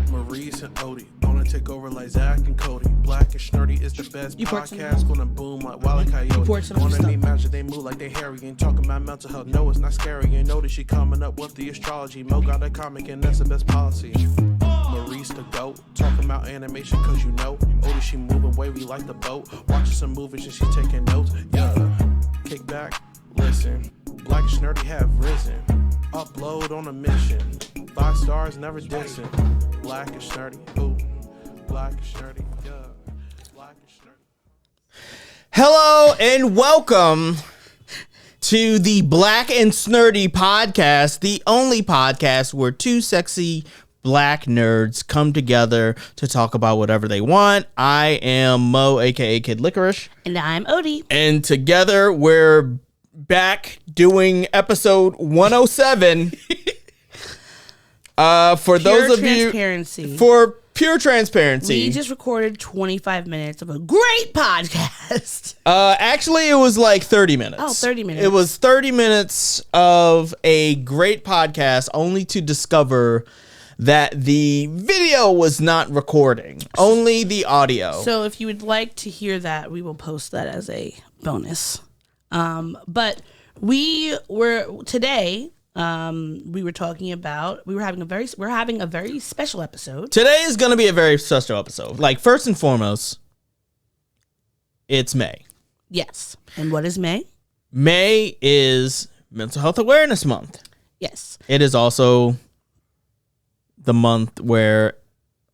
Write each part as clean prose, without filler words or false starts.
Maurice and Odie gonna take over like Zach and Cody. Black and Snurdy is the best podcast. Gonna boom like Wild Coyote. Wanna be magic, they move like they hairy. Ain't talking about mental health, no, it's not scary. You know that she coming up with the astrology. Mo got a comic and that's the best policy. Maurice the goat, talking about animation cause you know. Odie she moving wavy like the boat. Watching some movies and she taking notes. Yeah, kick back, listen. Black and Snurdy have risen. Upload on a mission. 5 stars, never dissing. Black and Snurdy, ooh. Black and Snurdy, yeah. Black and Snurdy. Hello and welcome to the Black and Snurdy podcast, the only podcast where two sexy black nerds come together to talk about whatever they want. I am Mo, aka Kid Licorish. And I'm Odie. And together we're back doing episode 107. For those of you, for pure transparency, we just recorded 25 minutes of a great podcast. Actually, it was like 30 minutes. Oh, 30 minutes. It was 30 minutes of a great podcast, only to discover that the video was not recording, only the audio. So if you would like to hear that, we will post that as a bonus. But we were today. We were talking about we're having a very special episode. Today is going to be a very special episode. Like, first and foremost, it's May. Yes. And what is May? May is Mental Health Awareness Month. Yes. It is also the month where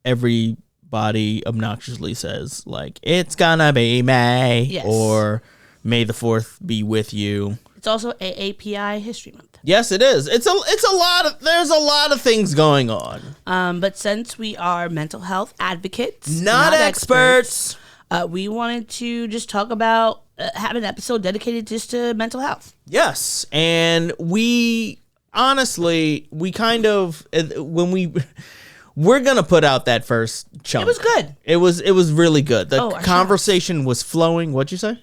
everybody obnoxiously says, like, it's gonna be May, yes, or May the 4th be with you. It's also AAPI History Month. Yes, it is. There's a lot of things going on. But since we are mental health advocates, not experts, we wanted to just talk about have an episode dedicated just to mental health. Yes, and we honestly, kind of when we're gonna put out that first chunk. It was good. It was really good. The conversation was flowing. What'd you say?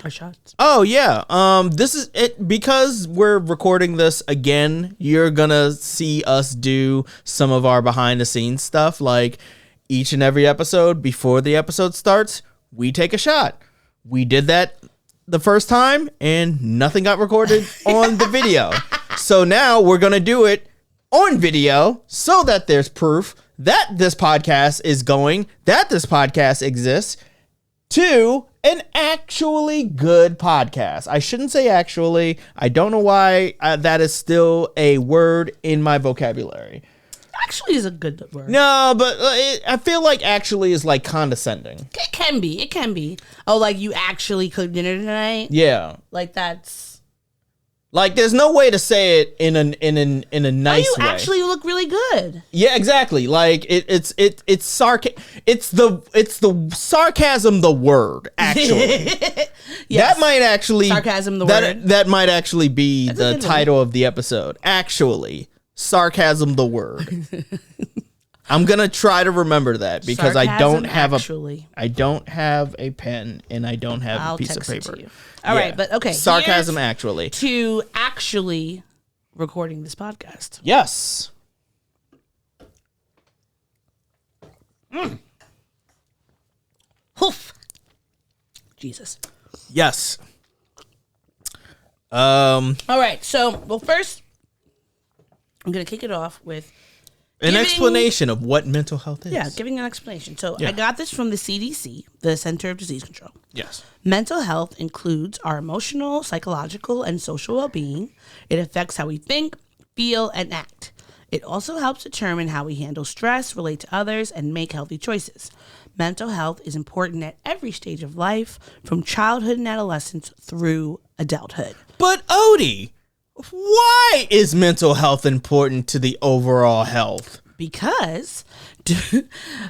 Our shots. Oh yeah. This is it because we're recording this again. You're gonna see us do some of our behind the scenes stuff. Like each and every episode before the episode starts, we take a shot. We did that the first time and nothing got recorded on the video. So now we're gonna do it on video so that there's proof that this podcast is going, that this podcast exists, to an actually good podcast. I shouldn't say actually. I don't know why that is still a word in my vocabulary. Actually is a good word. No, but I feel like actually is like condescending. It can be. Oh, like you actually cooked dinner tonight? Yeah. Like that's... Like, there's no way to say it in a nice way. You actually look really good. Yeah, exactly. Like it's the sarcasm, the word, actually. Yes. That might actually sarcasm, the word. That might actually be the title of the episode. Actually, sarcasm, the word. I'm gonna try to remember that because I don't have a pen and I don't have a piece of paper. All right, but okay. Sarcasm, actually. To actually recording this podcast. Yes. Hoof. Jesus. Yes. All right. So, first, I'm gonna kick it off with an explanation of what mental health is. Yeah, giving an explanation. So I got this from the CDC, the Center of Disease Control. Yes. Mental health includes our emotional, psychological, and social well-being. It affects how we think, feel, and act. It also helps determine how we handle stress, relate to others, and make healthy choices. Mental health is important at every stage of life, from childhood and adolescence through adulthood. But Odie, why is mental health important to the overall health? Because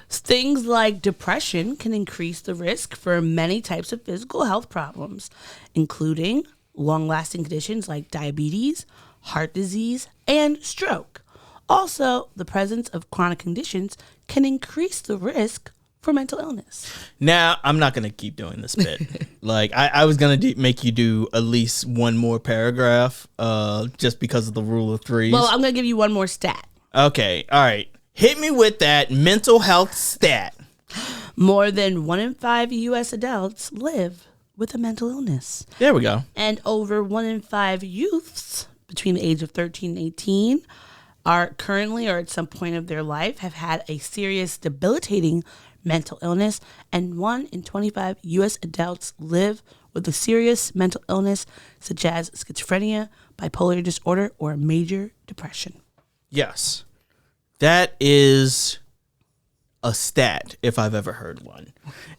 things like depression can increase the risk for many types of physical health problems, including long-lasting conditions like diabetes, heart disease, and stroke. Also, the presence of chronic conditions can increase the risk for mental illness. Now, I'm not going to keep doing this bit. Like, I was going to make you do at least one more paragraph just because of the rule of threes. Well, I'm going to give you one more stat. Okay. All right. Hit me with that mental health stat. More than 1 in 5 U.S. adults live with a mental illness. There we go. And over 1 in 5 youths between the age of 13 and 18 are currently or at some point of their life have had a serious debilitating mental illness, and 1 in 25 U.S. adults live with a serious mental illness such as schizophrenia, bipolar disorder, or major depression. Yes. That is a stat if I've ever heard one.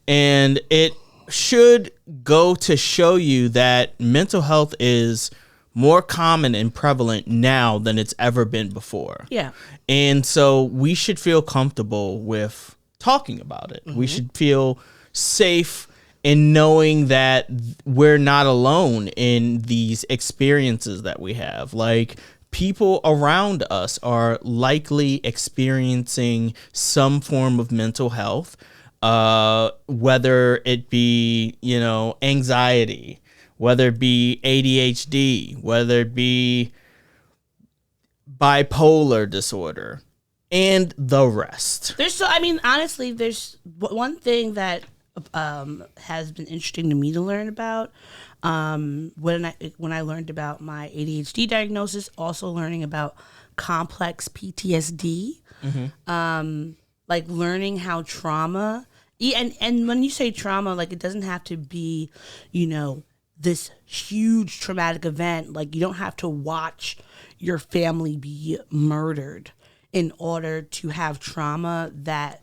And it should go to show you that mental health is more common and prevalent now than it's ever been before. Yeah. And so we should feel comfortable with talking about it. We should feel safe in knowing that we're not alone in these experiences that we have. Like, people around us are likely experiencing some form of mental health, whether it be, anxiety, whether it be ADHD, whether it be bipolar disorder, and the rest. Honestly, there's one thing that has been interesting to me to learn about. When I learned about my ADHD diagnosis, also learning about complex PTSD, like learning how trauma, and when you say trauma, like, it doesn't have to be, this huge traumatic event. Like, you don't have to watch your family be murdered in order to have trauma that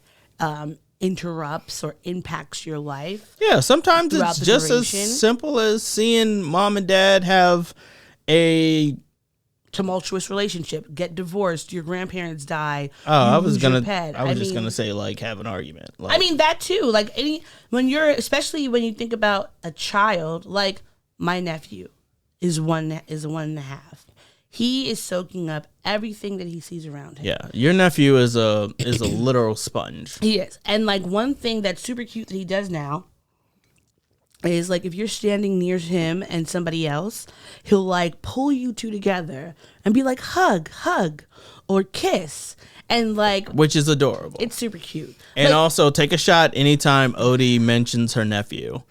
interrupts or impacts your life. Yeah, sometimes it's just as simple as seeing mom and dad have a tumultuous relationship, get divorced, your grandparents die. I was just gonna say, like, have an argument. Like, That too. Like, especially when you think about a child. Like, my nephew is 1.5. He is soaking up everything that he sees around him. Yeah, your nephew is a literal sponge. He is. And, like, one thing that's super cute that he does now is, like, if you're standing near him and somebody else, he'll, like, pull you two together and be like, hug, or kiss. And, like, which is adorable. It's super cute. And also, take a shot anytime Odie mentions her nephew.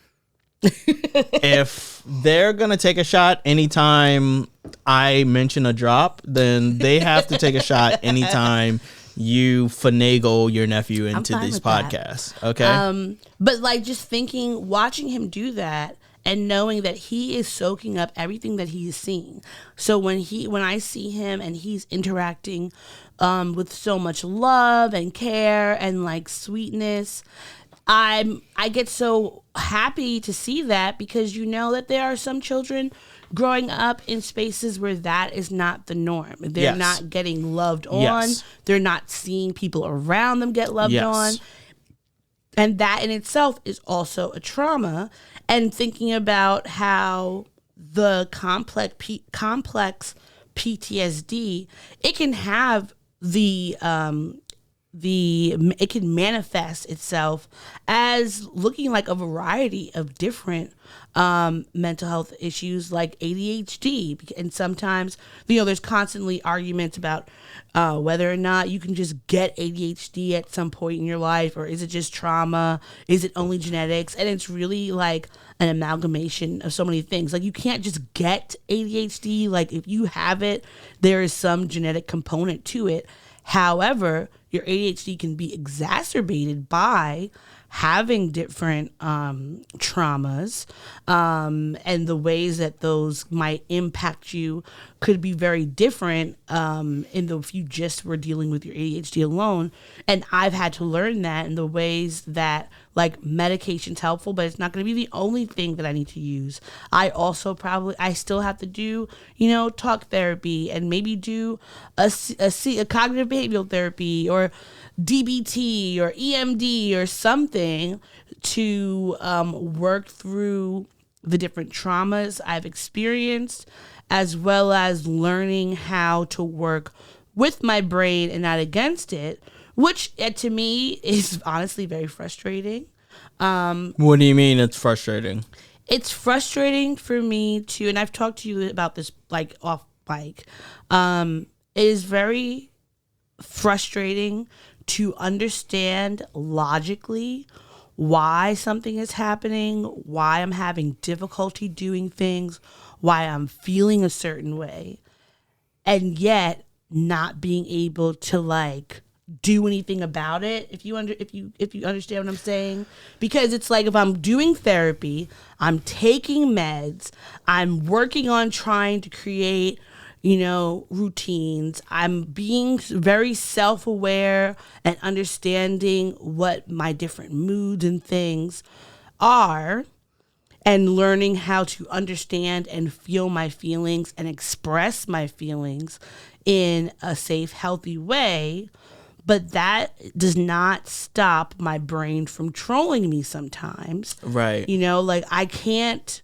If they're gonna take a shot anytime I mention a drop, then they have to take a shot anytime you finagle your nephew into these podcasts. That. Okay. But, like, just watching him do that and knowing that he is soaking up everything that he is seeing. So when I see him and he's interacting with so much love and care and, like, sweetness, I get so happy to see that, because that there are some children growing up in spaces where that is not the norm. They're not getting loved on. Yes. They're not seeing people around them get loved on. And that in itself is also a trauma. And thinking about how the complex PTSD, it can have it can manifest itself as looking like a variety of different mental health issues like ADHD. And sometimes, there's constantly arguments about whether or not you can just get ADHD at some point in your life, or is it just trauma? Is it only genetics? And it's really like an amalgamation of so many things. Like, you can't just get ADHD. Like, if you have it, there is some genetic component to it. However, your ADHD can be exacerbated by having different traumas, and the ways that those might impact you could be very different if you just were dealing with your ADHD alone. And I've had to learn that in the ways that, like, medication's helpful, but it's not going to be the only thing that I need to use. I still have to do, talk therapy, and maybe do a cognitive behavioral therapy, or DBT or EMD or something to work through the different traumas I've experienced, as well as learning how to work with my brain and not against it, which to me is honestly very frustrating. What do you mean it's frustrating? It's frustrating for me to, and I've talked to you about this like off mic. It is very frustrating to understand logically why something is happening, why I'm having difficulty doing things, why I'm feeling a certain way, and yet not being able to like do anything about it. If you understand what I'm saying, because it's like if I'm doing therapy, I'm taking meds, I'm working on trying to create, routines. I'm being very self-aware and understanding what my different moods and things are, and learning how to understand and feel my feelings and express my feelings in a safe, healthy way. But that does not stop my brain from trolling me sometimes. Right. Like I can't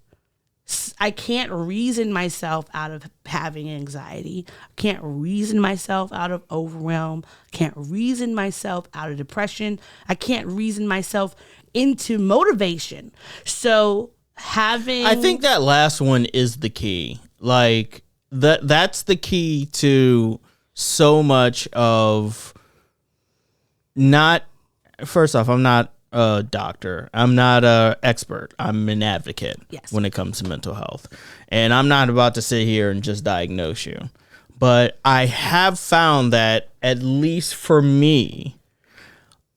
reason myself out of having anxiety. I can't reason myself out of overwhelm. I can't reason myself out of depression. I can't reason myself into motivation. So I think that last one is the key. Like that's the key to so much of first off, I'm not a doctor. I'm not an expert. I'm an advocate when it comes to mental health. And I'm not about to sit here and just diagnose you. But I have found that, at least for me,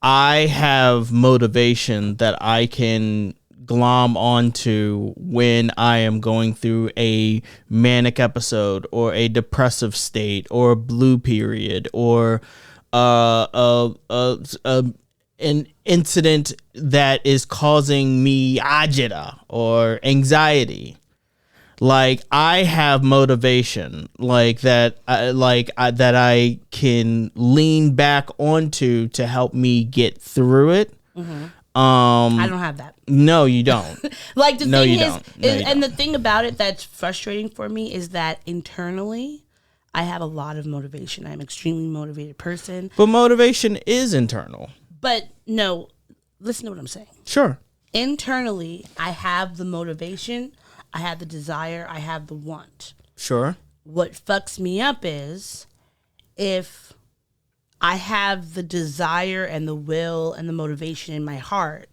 I have motivation that I can glom onto when I am going through a manic episode or a depressive state or a blue period or an incident that is causing me agita or anxiety. Like I have motivation like that, that I can lean back onto to help me get through it. Mm-hmm. I don't have that. No, you don't. Like the no, thing you is, don't. No, you and don't. the thing about it that's frustrating for me is that internally, I have a lot of motivation. I'm an extremely motivated person. But motivation is internal. But no, listen to what I'm saying. Sure. Internally, I have the motivation, I have the desire, I have the want. Sure. What fucks me up is if I have the desire and the will and the motivation in my heart,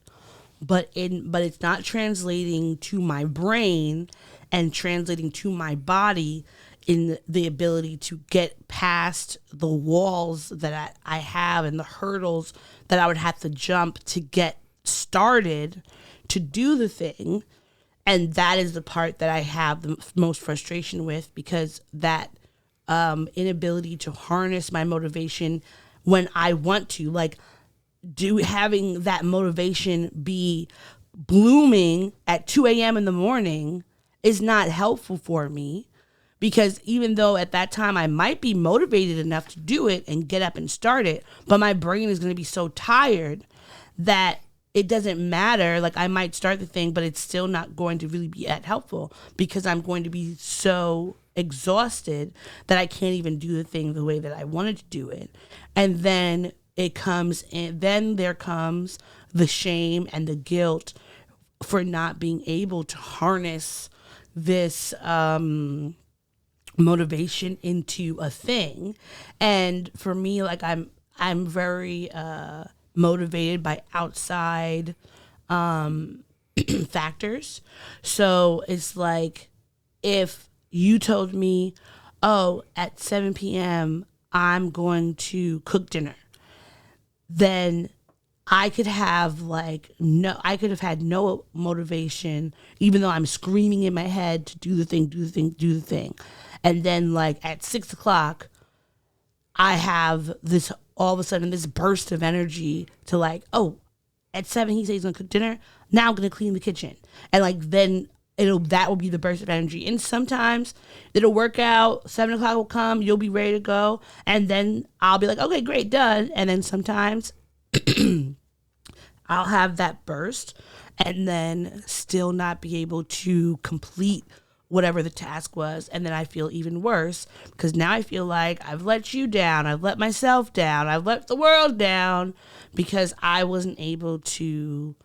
but it's not translating to my brain and translating to my body in the ability to get past the walls that I have and the hurdles that I would have to jump to get started to do the thing. And that is the part that I have the most frustration with, because that inability to harness my motivation when I want to, like having that motivation be blooming at 2 a.m. in the morning is not helpful for me. Because even though at that time I might be motivated enough to do it and get up and start it, but my brain is going to be so tired that it doesn't matter. Like I might start the thing, but it's still not going to really be that helpful because I'm going to be so exhausted that I can't even do the thing the way that I wanted to do it. And then there comes the shame and the guilt for not being able to harness this motivation into a thing. And for me, like I'm very motivated by outside factors. So it's like if you told me, oh, at 7 p.m. I'm going to cook dinner, then I could have had no motivation, even though I'm screaming in my head to do the thing. And then like at 6 o'clock, I have this, all of a sudden, this burst of energy to like, oh, at 7, he says he's gonna cook dinner. Now I'm gonna clean the kitchen. And like, then that will be the burst of energy. And sometimes it'll work out. 7 o'clock will come, you'll be ready to go. And then I'll be like, okay, great, done. And then sometimes I'll have that burst and then still not be able to complete whatever the task was. And then I feel even worse because now I feel like I've let you down. I've let myself down. I've let the world down because I wasn't able to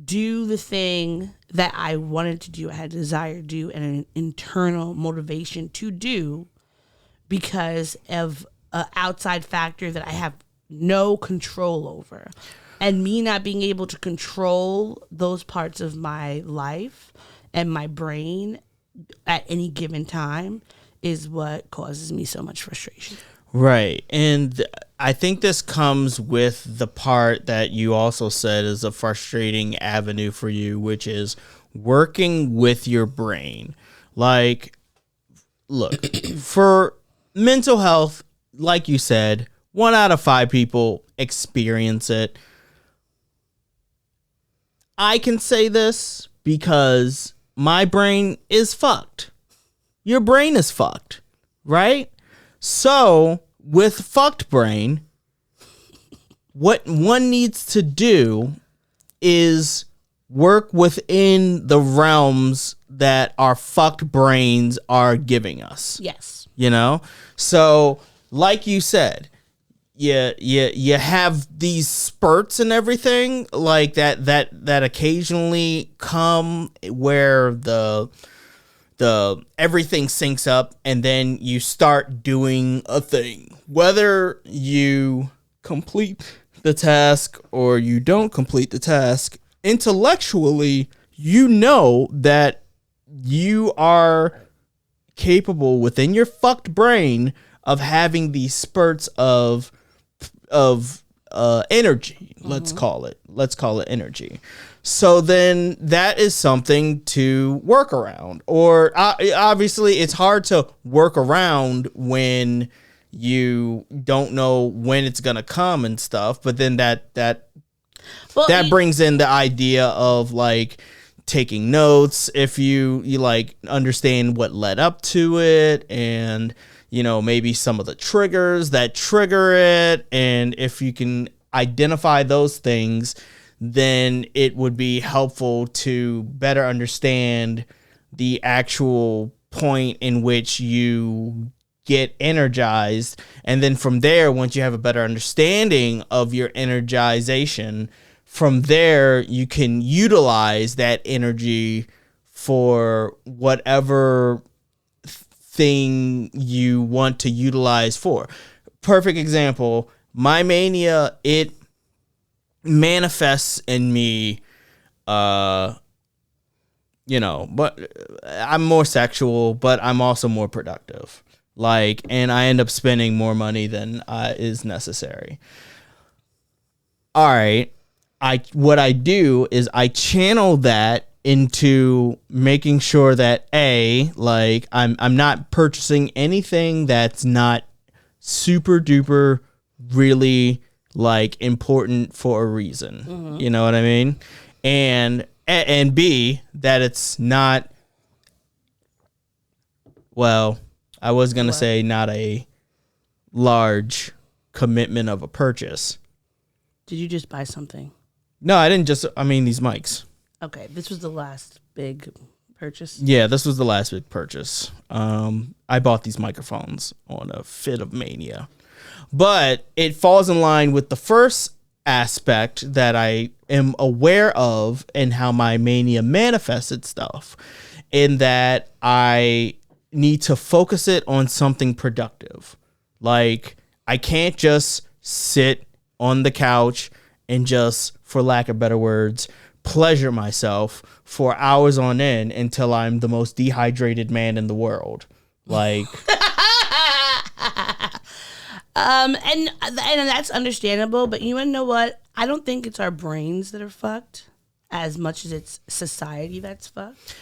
do the thing that I wanted to do. I had a desire to do and an internal motivation to do because of an outside factor that I have no control over. And me not being able to control those parts of my life and my brain at any given time is what causes me so much frustration. Right. And I think this comes with the part that you also said is a frustrating avenue for you, which is working with your brain. Like, look, for mental health, like you said, 1 out of 5 people experience it. I can say this because my brain is fucked. Your brain is fucked, right? So, with fucked brain, what one needs to do is work within the realms that our fucked brains are giving us. Yes. You know? So, like you said, you have these spurts and everything like that occasionally come where the everything syncs up and then you start doing a thing. Whether you complete the task or you don't complete the task, intellectually, you know that you are capable within your fucked brain of having these spurts of energy. Let's call it energy. So then that is something to work around. Or obviously it's hard to work around when you don't know when it's going to come and stuff. But then that brings in the idea of like taking notes if you like understand what led up to it, and you know, maybe some of the triggers that trigger it. And if you can identify those things, then it would be helpful to better understand the actual point in which you get energized. And then from there, once you have a better understanding of your energization, from there, you can utilize that energy for whatever thing you want to utilize for. Perfect example, my mania, it manifests in me, but I'm more sexual, but I'm also more productive. Like, and I end up spending more money than is necessary. All right. What I do is I channel that into making sure that I'm not purchasing anything that's not super duper really like important for a reason. Mm-hmm. You know what I mean? And B, that it's not, well, I was going to say not a large commitment of a purchase. Did you just buy something? No, I didn't these mics. Okay, this was the last big purchase? Yeah, this was the last big purchase. I bought these microphones on a fit of mania. But it falls in line with the first aspect that I am aware of and how my mania manifests itself, in that I need to focus it on something productive. Like, I can't just sit on the couch and just, for lack of better words, pleasure myself for hours on end until I'm the most dehydrated man in the world. Like, and that's understandable, but you wanna know what? I don't think it's our brains that are fucked as much as it's society that's fucked.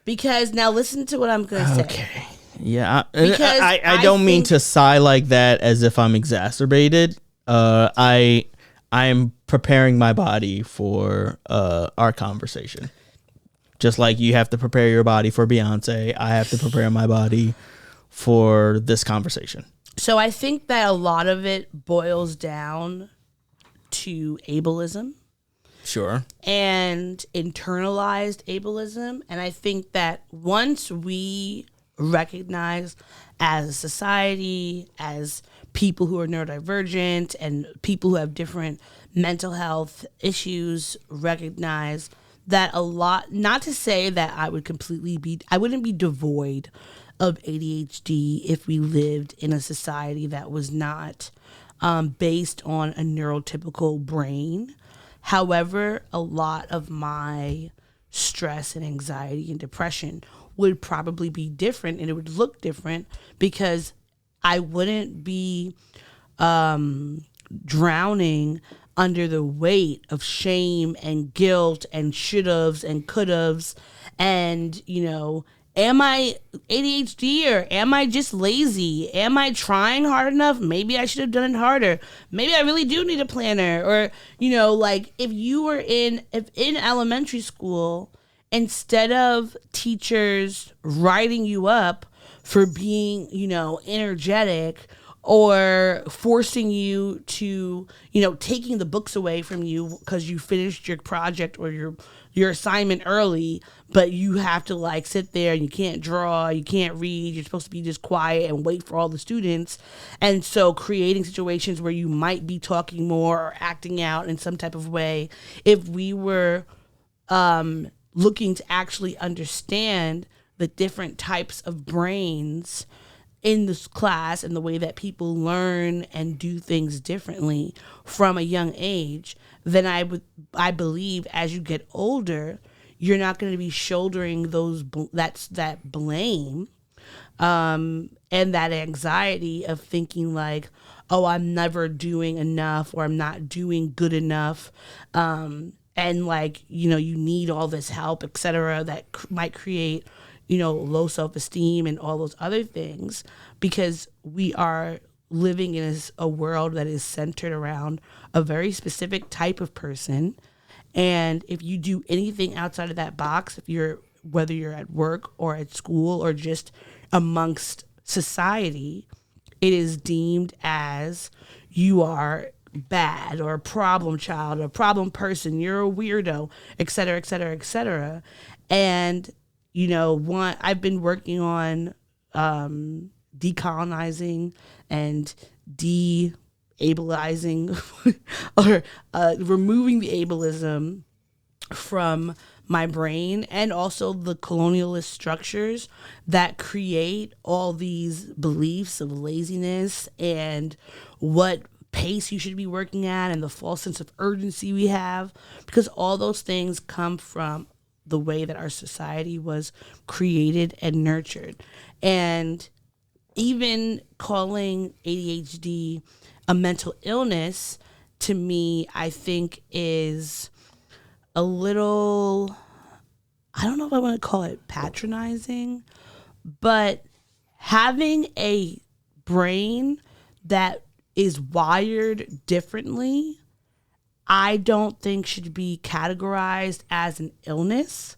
Because now listen to what I'm gonna say. Okay. Yeah. I don't mean to sigh like that as if I'm exacerbated. I am preparing my body for our conversation. Just like you have to prepare your body for Beyonce, I have to prepare my body for this conversation. So I think that a lot of it boils down to ableism Sure. And internalized ableism. And I think that once we recognize as a society, as people who are neurodivergent and people who have different mental health issues, recognize that a lot, not to say that I wouldn't be devoid of ADHD if we lived in a society that was not based on a neurotypical brain. However, a lot of my stress and anxiety and depression would probably be different, and it would look different because I wouldn't be drowning under the weight of shame and guilt and should-haves and could-haves and, am I ADHD or am I just lazy? Am I trying hard enough? Maybe I should have done it harder. Maybe I really do need a planner. Or, if in elementary school, instead of teachers writing you up for being, energetic or forcing you to, taking the books away from you because you finished your project or your assignment early, but you have to sit there and you can't draw, you can't read, you're supposed to be just quiet and wait for all the students. And so creating situations where you might be talking more or acting out in some type of way, if we were looking to actually understand the different types of brains in this class and the way that people learn and do things differently from a young age, then I believe as you get older, you're not going to be shouldering that blame and that anxiety of thinking oh, I'm never doing enough or I'm not doing good enough. And you need all this help, etc., that might create low self-esteem and all those other things, because we are living in a world that is centered around a very specific type of person. And if you do anything outside of that box, whether you're at work or at school or just amongst society, it is deemed as you are bad or a problem child or a problem person, you're a weirdo, et cetera, et cetera, et cetera. And I've been working on decolonizing and de-ableizing or removing the ableism from my brain, and also the colonialist structures that create all these beliefs of laziness and what pace you should be working at and the false sense of urgency we have, because all those things come from the way that our society was created and nurtured. And even calling ADHD a mental illness, to me, I think is a little, I don't know if I want to call it patronizing, but having a brain that is wired differently, I don't think should be categorized as an illness.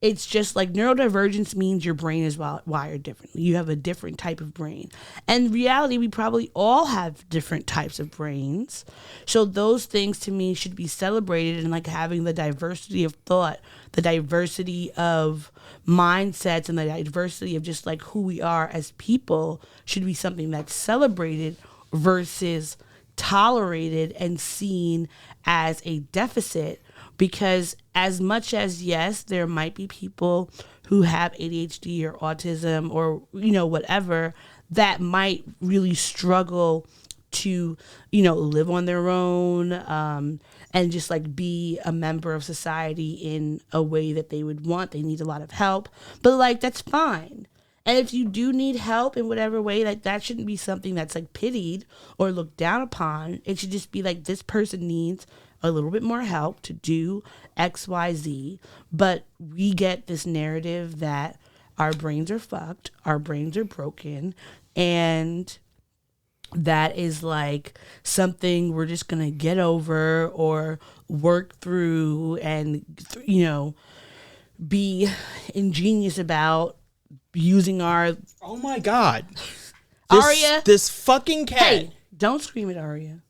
It's just neurodivergence means your brain is wired differently. You have a different type of brain. And in reality, we probably all have different types of brains. So those things to me should be celebrated, and having the diversity of thought, the diversity of mindsets, and the diversity of just who we are as people should be something that's celebrated versus tolerated and seen as a deficit. Because as much as, yes, there might be people who have ADHD or autism or, whatever, that might really struggle to, live on their own and just be a member of society in a way that they would want. They need a lot of help. But that's fine. And if you do need help in whatever way, that shouldn't be something that's pitied or looked down upon. It should just be this person needs a little bit more help to do X, Y, Z. But we get this narrative that our brains are fucked, our brains are broken, and that is something we're just going to get over or work through and, be ingenious about using our... Oh my God. Aria. This fucking cat. Hey, don't scream at Aria.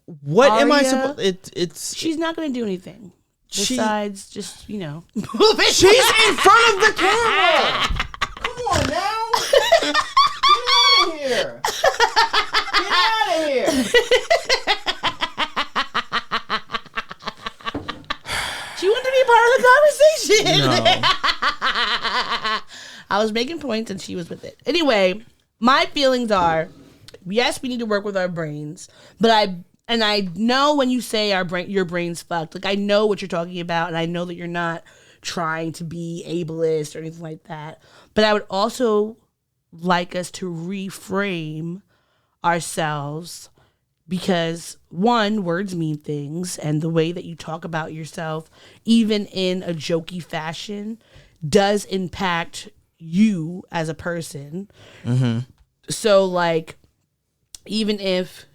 what am I Aria, supposed? It's she's not going to do anything besides just she's in front of the camera. Come on now, get out of here. Get out of here. She wanted to be part of the conversation. No. I was making points and she was with it. Anyway, my feelings are, yes, we need to work with our brains, but I know when you say your brain's fucked, like I know what you're talking about, and I know that you're not trying to be ableist or anything like that. But I would also like us to reframe ourselves, because one, words mean things, and the way that you talk about yourself, even in a jokey fashion, does impact you as a person. Mm-hmm. So like, even if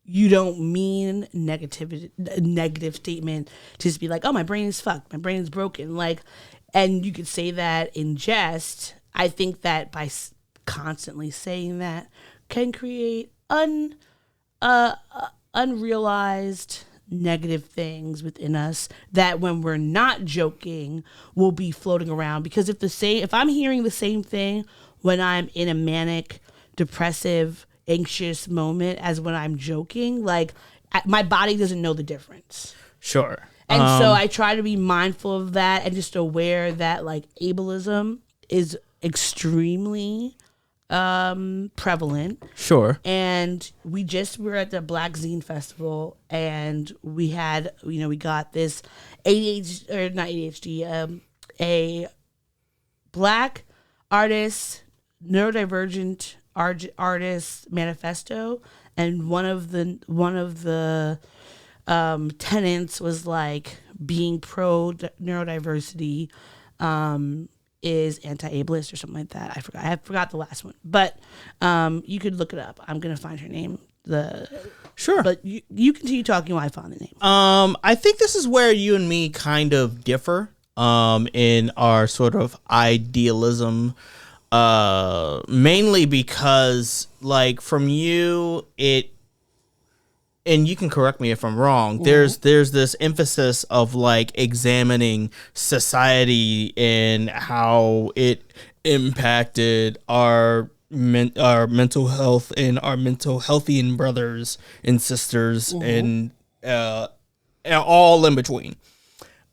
you don't mean negative statement, just be like, oh, my brain is fucked, my brain is broken, like, and you could say that in jest. I think that by constantly saying that can create unrealized negative things within us that when we're not joking will be floating around. Because if I'm hearing the same thing when I'm in a manic, depressive, anxious moment as when I'm joking, like my body doesn't know the difference. Sure. And so I try to be mindful of that and just aware that like ableism is extremely prevalent. Sure. And we were at the Black Zine Festival, and we had, we got this ADHD, or not ADHD, a Black artist, neurodivergent artist manifesto, and one of the tenets was like being pro neurodiversity is anti-ableist or something like that. I forgot the last one, but you could look it up. I'm gonna find her name. Sure, but you continue talking while I find the name. I think this is where you and me kind of differ in our sort of idealism, mainly because like from you and you can correct me if I'm wrong, there's this emphasis of like examining society and how it impacted our mental health and our mental healthy brothers and sisters and all in between,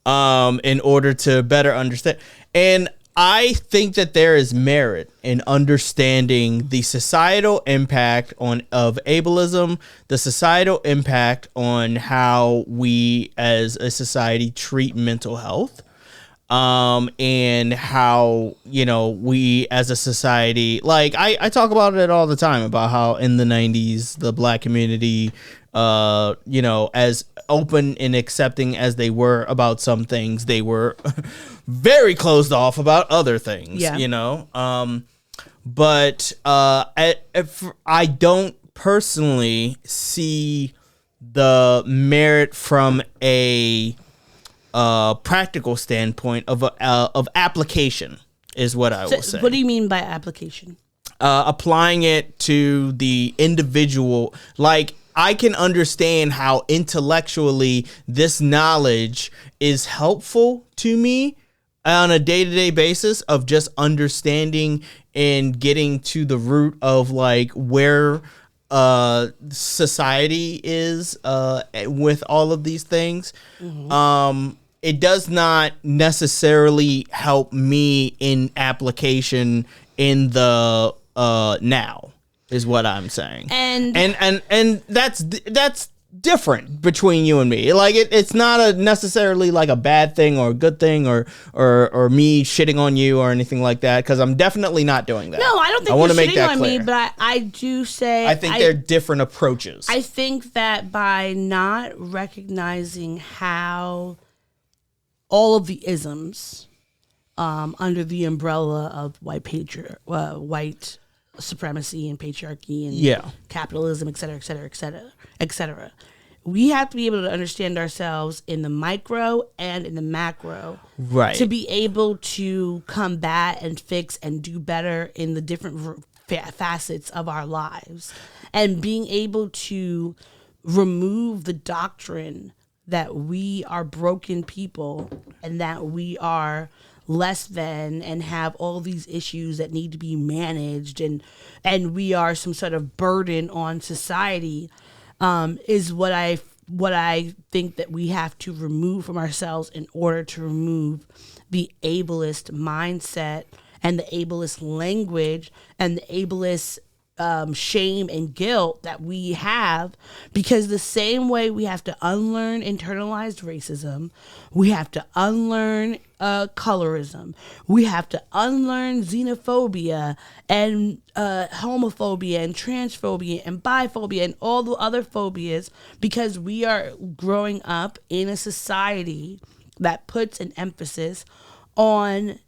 in order to better understand. And I think that there is merit in understanding the societal impact of ableism, the societal impact on how we as a society treat mental health, and how, we as a society, like I talk about it all the time about how in the 90s, the Black community, as open and accepting as they were about some things, they were very closed off about other things, but I don't personally see the merit from a practical standpoint of application is what I will say. What do you mean by application? Applying it to the individual. Like, I can understand how intellectually this knowledge is helpful to me on a day-to-day basis of just understanding and getting to the root of like where society is with all of these things. It does not necessarily help me in application in the now is what I'm saying. And that's different between you and me. Like it's not necessarily like a bad thing or a good thing or me shitting on you or anything like that, because I'm definitely not doing that. No, I don't think you're shitting on me, but I do say I think they're different approaches. I think that by not recognizing how all of the isms under the umbrella of white supremacy and patriarchy and capitalism, et cetera, et cetera, et cetera, et cetera. We have to be able to understand ourselves in the micro and in the macro, right? To be able to combat and fix and do better in the different facets of our lives, and being able to remove the doctrine that we are broken people and that we are less than and have all these issues that need to be managed and we are some sort of burden on society, is what I think that we have to remove from ourselves in order to remove the ableist mindset and the ableist language and the ableist shame and guilt that we have, because the same way we have to unlearn internalized racism, we have to unlearn colorism, we have to unlearn xenophobia and homophobia and transphobia and biphobia and all the other phobias, because we are growing up in a society that puts an emphasis on,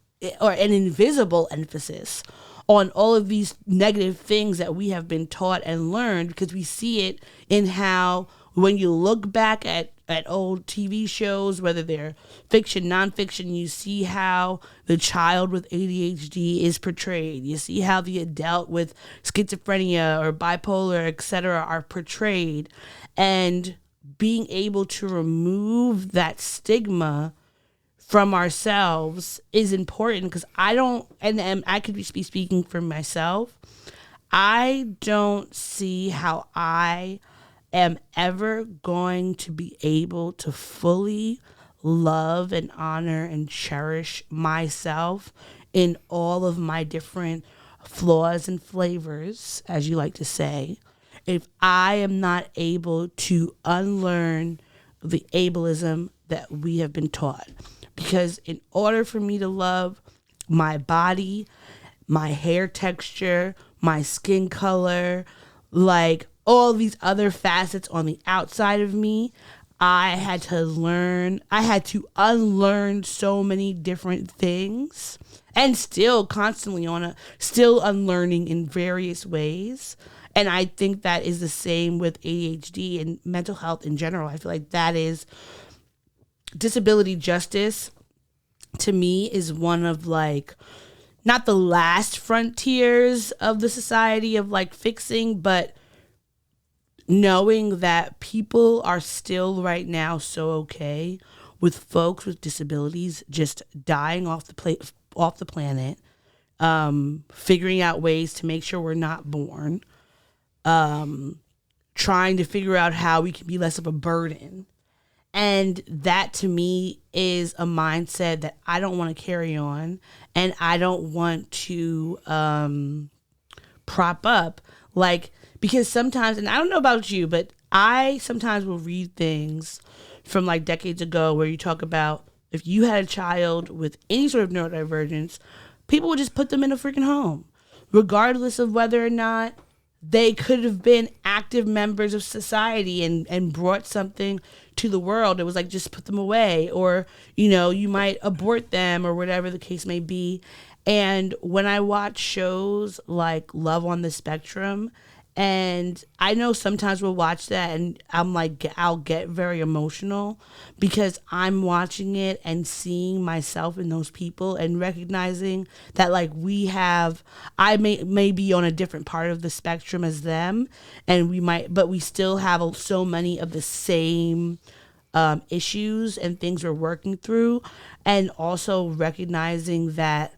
or an invisible emphasis on, all of these negative things that we have been taught and learned, because we see it in how, when you look back at old TV shows, whether they're fiction, nonfiction, you see how the child with ADHD is portrayed. You see how the adult with schizophrenia or bipolar, etc., are portrayed. And being able to remove that stigma from ourselves is important, because I don't, and I could be speaking for myself, I don't see how I am ever going to be able to fully love and honor and cherish myself in all of my different flaws and flavors, as you like to say, if I am not able to unlearn the ableism that we have been taught. Because in order for me to love my body, my hair texture, my skin color, like all these other facets on the outside of me, I had to unlearn so many different things, and still constantly still unlearning in various ways. And I think that is the same with ADHD and mental health in general. I feel like that is disability justice, to me, is one of, like, not the last frontiers of the society of, like, fixing, but knowing that people are still right now so okay with folks with disabilities just dying off the planet, figuring out ways to make sure we're not born, trying to figure out how we can be less of a burden. And that, to me, is a mindset that I don't want to carry on, and I don't want to prop up. Like, because sometimes, and I don't know about you, but I sometimes will read things from, like, decades ago where you talk about if you had a child with any sort of neurodivergence, people would just put them in a freaking home, regardless of whether or not they could have been active members of society and brought something to the world. It was like, just put them away, or, you know, you might abort them or whatever the case may be. And when I watch shows like Love on the Spectrum, and I know sometimes we'll watch that and I'm like, I'll get very emotional, because I'm watching it and seeing myself in those people and recognizing that, like, I may be on a different part of the spectrum as them, and but we still have so many of the same issues and things we're working through. And also recognizing that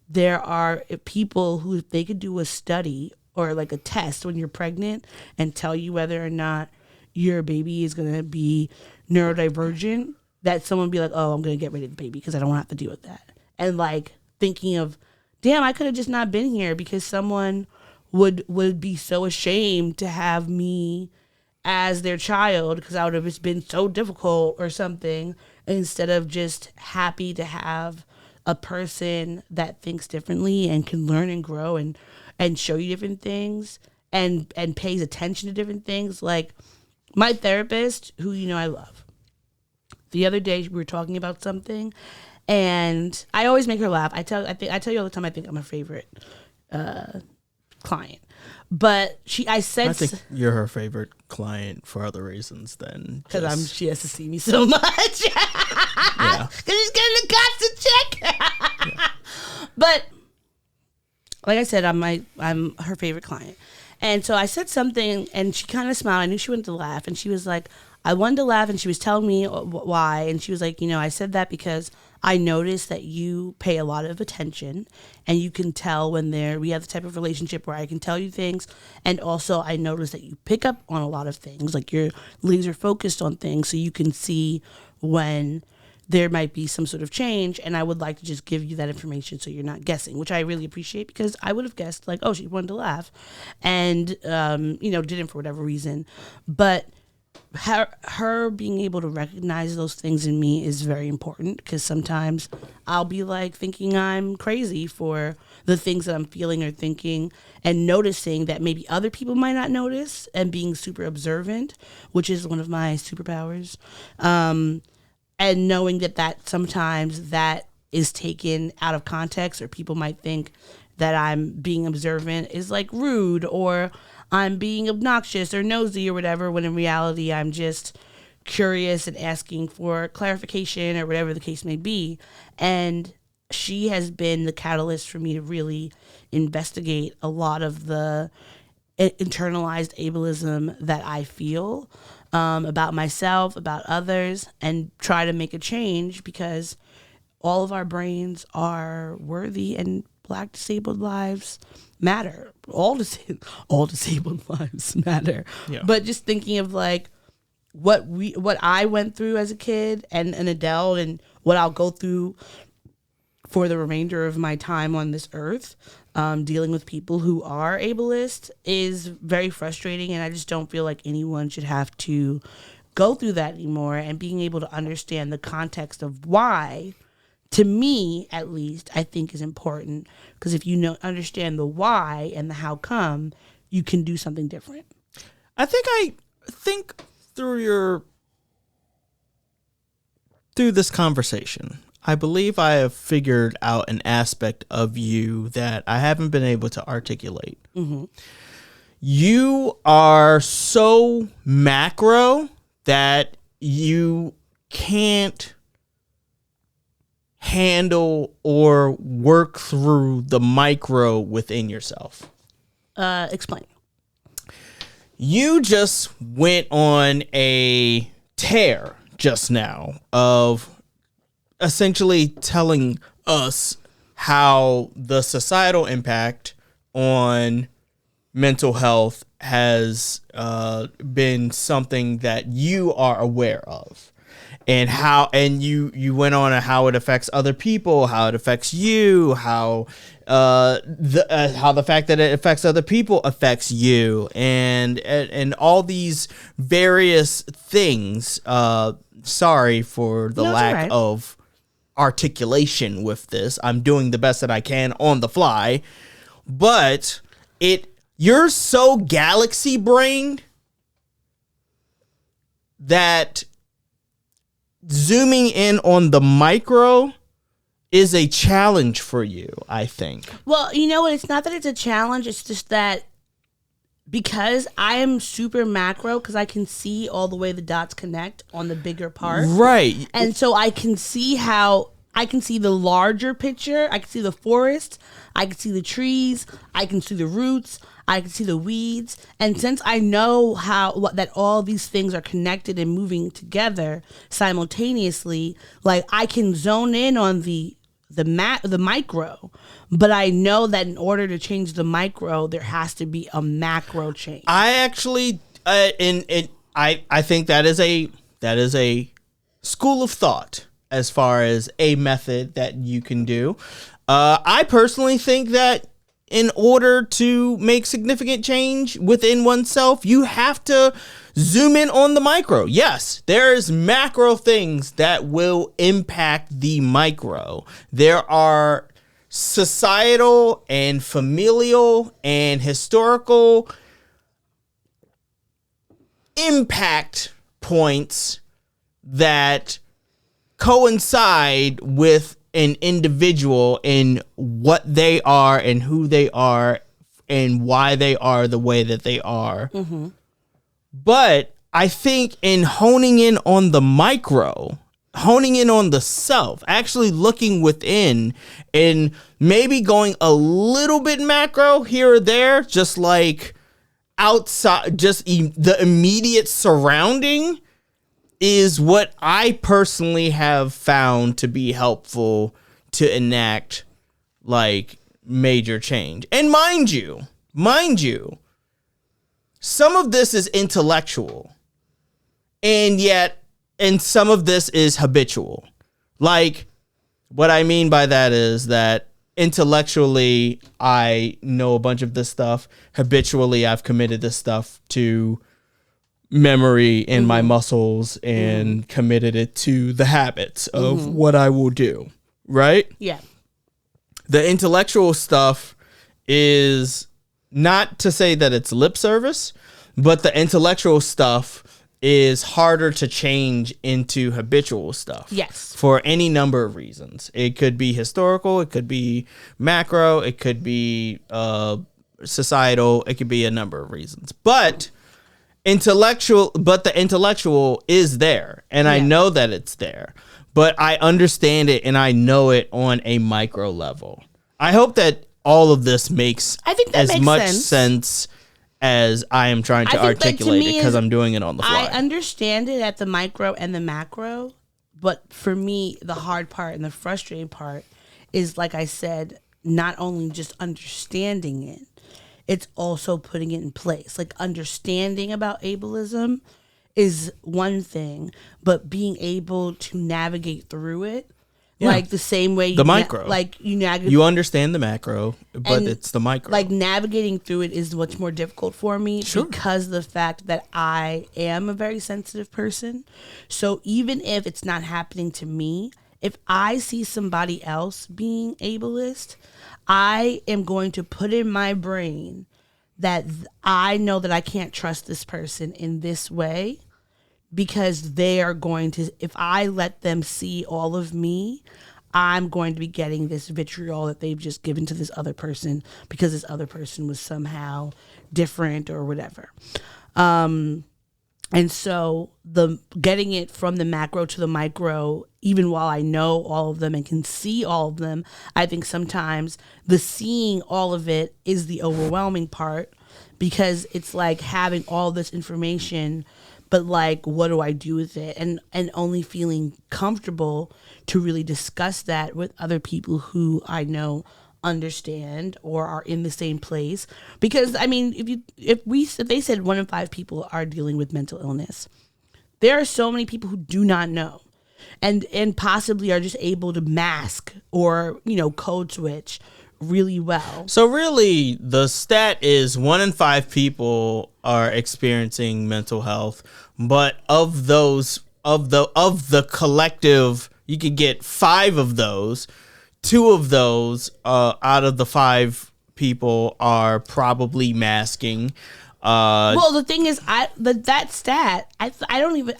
there are people who, if they could do a study or like a test when you're pregnant and tell you whether or not your baby is going to be neurodivergent, that someone would be like, oh, I'm going to get rid of the baby because I don't have to deal with that. And, like, thinking of, damn, I could have just not been here because someone would be so ashamed to have me as their child because I would have just been so difficult or something, instead of just happy to have a person that thinks differently and can learn and grow and show you different things and pays attention to different things. Like, my therapist, who, you know, I love, the other day we were talking about something, and I always make her laugh. I tell you all the time, I think I'm her favorite client. But I think you're her favorite client for other reasons than because she has to see me so much. Yeah, because she's getting a constant check. Yeah. But like I said, I'm her favorite client, And so I said something, and she kind of smiled. I knew she wanted to laugh, and she was like, I wanted to laugh, and she was telling me why. And she was like, I said that because I noticed that you pay a lot of attention, and you can tell when we have the type of relationship where I can tell you things. And also I noticed that you pick up on a lot of things, like you're laser focused on things, so you can see when there might be some sort of change, and I would like to just give you that information so you're not guessing, which I really appreciate, because I would have guessed like, oh, she wanted to laugh, and didn't for whatever reason. But her being able to recognize those things in me is very important, because sometimes I'll be like thinking I'm crazy for the things that I'm feeling or thinking, and noticing that maybe other people might not notice, and being super observant, which is one of my superpowers. And knowing that sometimes that is taken out of context, or people might think that I'm being observant is like rude, or I'm being obnoxious or nosy or whatever, when in reality I'm just curious and asking for clarification or whatever the case may be. And she has been the catalyst for me to really investigate a lot of the internalized ableism that I feel about myself, about others, and try to make a change, because all of our brains are worthy, and Black disabled lives matter. All disabled lives matter. Yeah. But just thinking of like what I went through as a kid and an adult, and what I'll go through for the remainder of my time on this earth, dealing with people who are ableist, is very frustrating, and I just don't feel like anyone should have to go through that anymore. And being able to understand the context of why, to me at least, I think is important, because if you understand the why and the how come, you can do something different. I think through this conversation, I believe I have figured out an aspect of you that I haven't been able to articulate. Mm-hmm. You are so macro that you can't handle or work through the micro within yourself. Explain. You just went on a tear just now of essentially telling us how the societal impact on mental health has been something that you are aware of, and you went on how it affects other people, how it affects you, how the fact that it affects other people affects you, and all these various things. Sorry for the lack of articulation with this. I'm doing the best that I can on the fly, but you're so galaxy brained that zooming in on the micro is a challenge for you, I think. Well, you know what? It's not that it's a challenge. It's just that because I am super macro, because I can see all the way the dots connect on the bigger part. Right. And so I can see the larger picture. I can see the forest. I can see the trees. I can see the roots. I can see the weeds. And since I know that all these things are connected and moving together simultaneously, like I can zone in on the micro, but I know that in order to change the micro, there has to be a macro change. I actually, I think that is a school of thought as far as a method that you can do. I personally think that in order to make significant change within oneself, you have to zoom in on the micro. Yes, there's macro things that will impact the micro. There are societal and familial and historical impact points that coincide with an individual in what they are and who they are and why they are the way that they are. Mm-hmm. But I think in honing in on the micro, honing in on the self, actually looking within and maybe going a little bit macro here or there, just like outside, just the immediate surrounding is what I personally have found to be helpful to enact like major change. And mind you, some of this is intellectual, and some of this is habitual. Like, what I mean by that is that intellectually, I know a bunch of this stuff. Habitually, I've committed this stuff to memory in my muscles and committed it to the habits of what I will do. Right? Yeah. The intellectual stuff is not to say that it's lip service, but the intellectual stuff is harder to change into habitual stuff. Yes. For any number of reasons. It could be historical, it could be macro, it could be societal, it could be a number of reasons. But the intellectual is there, and I know that it's there. But I understand it and I know it on a micro level. I hope that all of this makes as much sense as I am trying to articulate it, because I'm doing it on the fly. I understand it at the micro and the macro, but for me, the hard part and the frustrating part is, like I said, not only just understanding it, it's also putting it in place. Like, understanding about ableism is one thing, but being able to navigate through it, like the same way the micro, you understand the macro, but it's the micro. Like, navigating through it is much more difficult for me because of the fact that I am a very sensitive person. So even if it's not happening to me, if I see somebody else being ableist, I am going to put in my brain that I know that I can't trust this person in this way, because they are going to, if I let them see all of me, I'm going to be getting this vitriol that they've just given to this other person because this other person was somehow different or whatever. And so the getting it from the macro to the micro, even while I know all of them and can see all of them, I think sometimes the seeing all of it is the overwhelming part, because it's like having all this information, but like, what do I do with it? And only feeling comfortable to really discuss that with other people who I know understand or are in the same place. Because I mean, if they said 1 in 5 people are dealing with mental illness, there are so many people who do not know, and possibly are just able to mask or, code switch really well. So really, the stat is 1 in 5 people are experiencing mental health, but of those, of the collective, you could get 5 of those. 2 of those out of the 5 people are probably masking. Well, the thing is, that stat, I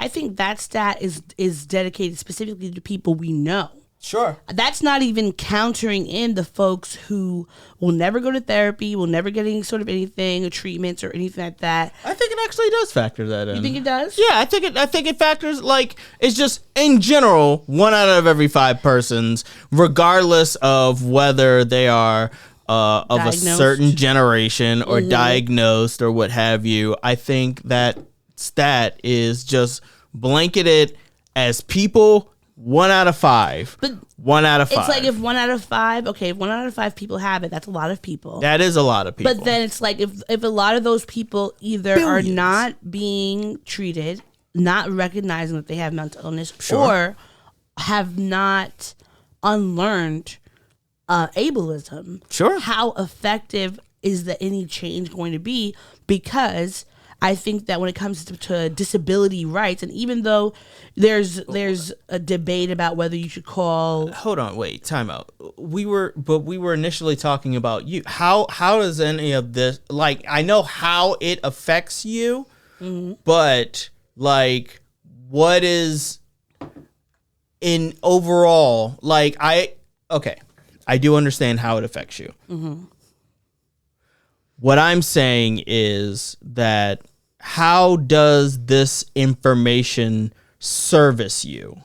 think that stat is dedicated specifically to people we know. Sure. That's not even countering in the folks who will never go to therapy, will never get any sort of anything or treatments or anything like that. I think it actually does factor that in. You think it does? Yeah, I think it factors, like, it's just, in general, 1 out of every 5 persons, regardless of whether they are of diagnosed, a certain generation or diagnosed or what have you, I think that stat is just blanketed as people. 1 out of 5. But 1 out of 5. It's like, if 1 out of 5, okay, if 1 out of 5 people have it, that's a lot of people. That is a lot of people. But then it's like, if a lot of those people either are not being treated, not recognizing that they have mental illness, or have not unlearned ableism, how effective is any change going to be? Because I think that when it comes to disability rights, and even though there's a debate about whether you should call... Hold on, wait, time out. We were initially talking about you. How does any of this, like, I know how it affects you, but like, what is in overall, like, I do understand how it affects you. What I'm saying is that, how does this information service you?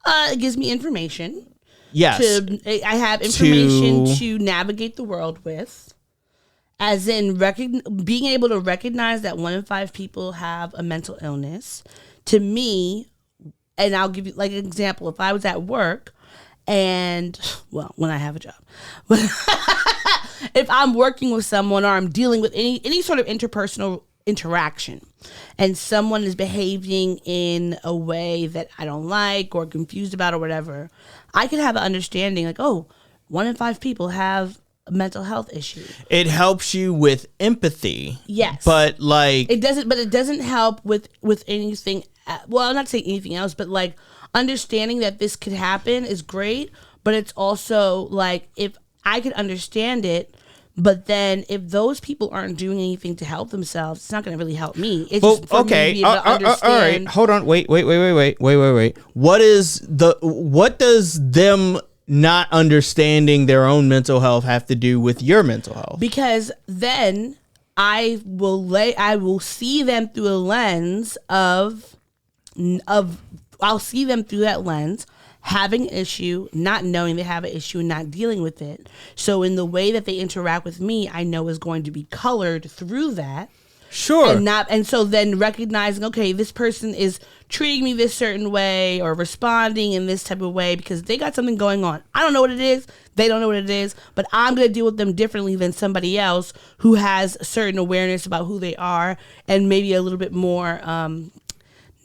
It gives me information. Yes. I have information to navigate the world with. as in being able to recognize that 1 in 5 people have a mental illness. To me, and I'll give you like an example. If I was at work and, well, when I have a job, if I'm working with someone or I'm dealing with any sort of interpersonal interaction and someone is behaving in a way that I don't like or confused about or whatever, I can have an understanding like, oh, 1 in 5 people have a mental health issue. It helps you with empathy. Yes. But like it doesn't help with anything. Well, I'm not saying anything else, but like understanding that this could happen is great, but it's also like if I could understand it, but then if those people aren't doing anything to help themselves, it's not going to really help me. It's just for me to be able to understand. All right, hold on. Wait. What does them not understanding their own mental health have to do with your mental health? Because then I will see them through a lens of I'll see them through that lens having an issue, not knowing they have an issue and not dealing with it. So in the way that they interact with me, I know is going to be colored through that. Sure. And so then recognizing, okay, this person is treating me this certain way or responding in this type of way because they got something going on. I don't know what it is. They don't know what it is, but I'm going to deal with them differently than somebody else who has a certain awareness about who they are and maybe a little bit more,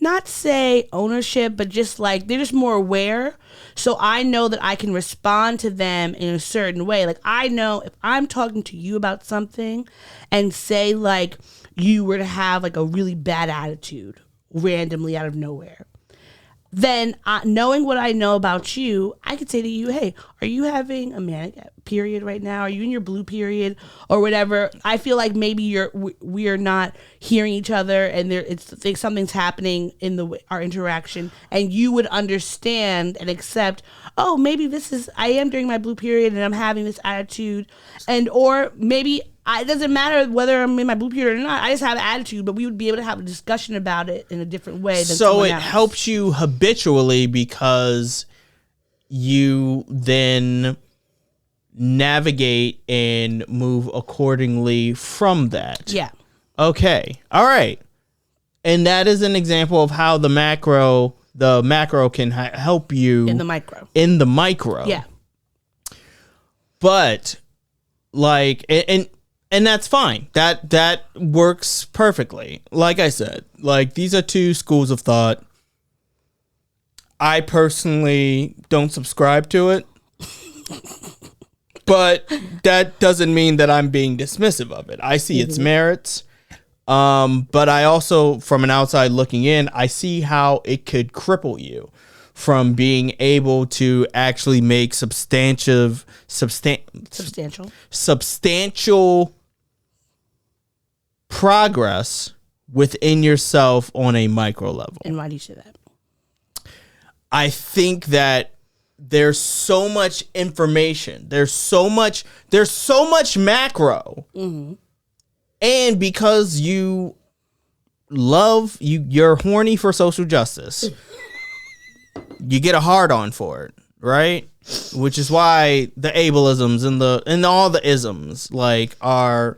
not say ownership, but just like they're just more aware. So I know that I can respond to them in a certain way. Like I know if I'm talking to you about something and say like you were to have like a really bad attitude randomly out of nowhere, then knowing what I know about you, I could say to you, hey, are you having a manic period right now? Are you in your blue period or whatever? I feel like maybe we are not hearing each other and something's happening in our interaction, and you would understand and accept, oh, maybe I am during my blue period and I'm having this attitude, or maybe it doesn't matter whether I'm in my blue period or not. I just have an attitude, but we would be able to have a discussion about it in a different way than so it else. helps you habitually because you then navigate and move accordingly from that. Yeah. Okay. All right. And that is an example of how the macro can help you In the micro. Yeah. But like, and that's fine. That works perfectly. Like I said, like these are two schools of thought. I personally don't subscribe to it. But that doesn't mean that I'm being dismissive of it. I see its merits. But I also, from an outside looking in, I see how it could cripple you from being able to actually make substantial progress within yourself on a micro level. And why do you say that? I think that there's so much information. There's so much macro. Mm-hmm. And because you're horny for social justice, you get a hard on for it, right? Which is why the ableisms and all the isms like are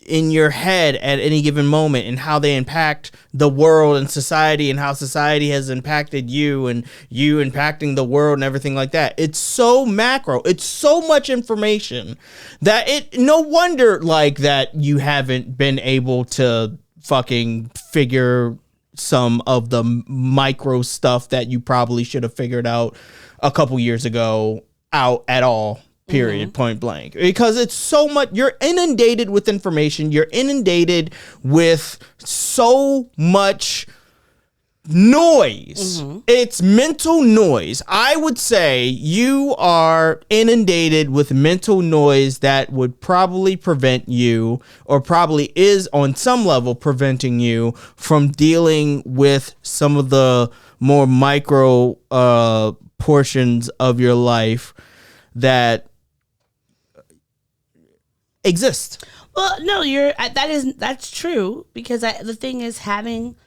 in your head at any given moment and how they impact the world and society and how society has impacted you and you impacting the world and everything like that. It's so macro. It's so much information that no wonder like that you haven't been able to fucking figure some of the micro stuff that you probably should have figured out a couple years ago out at all. Period. Mm-hmm. Point blank. Because it's so much, you're inundated with information. You're inundated with so much noise. Mm-hmm. It's mental noise. I would say you are inundated with mental noise that would probably prevent you, or probably is on some level preventing you from dealing with some of the more micro portions of your life that exist. Well, no, that's true, because the thing is having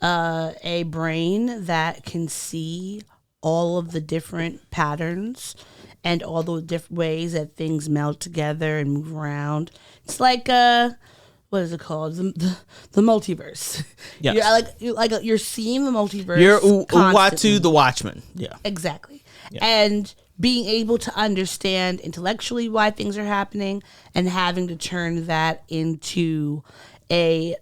a brain that can see all of the different patterns and all the different ways that things meld together and move around. It's like what is it called? The multiverse. Yes. You're seeing the multiverse. You're constantly. Uatu the Watchman. Yeah. Exactly. Yeah. And being able to understand intellectually why things are happening and having to turn that into take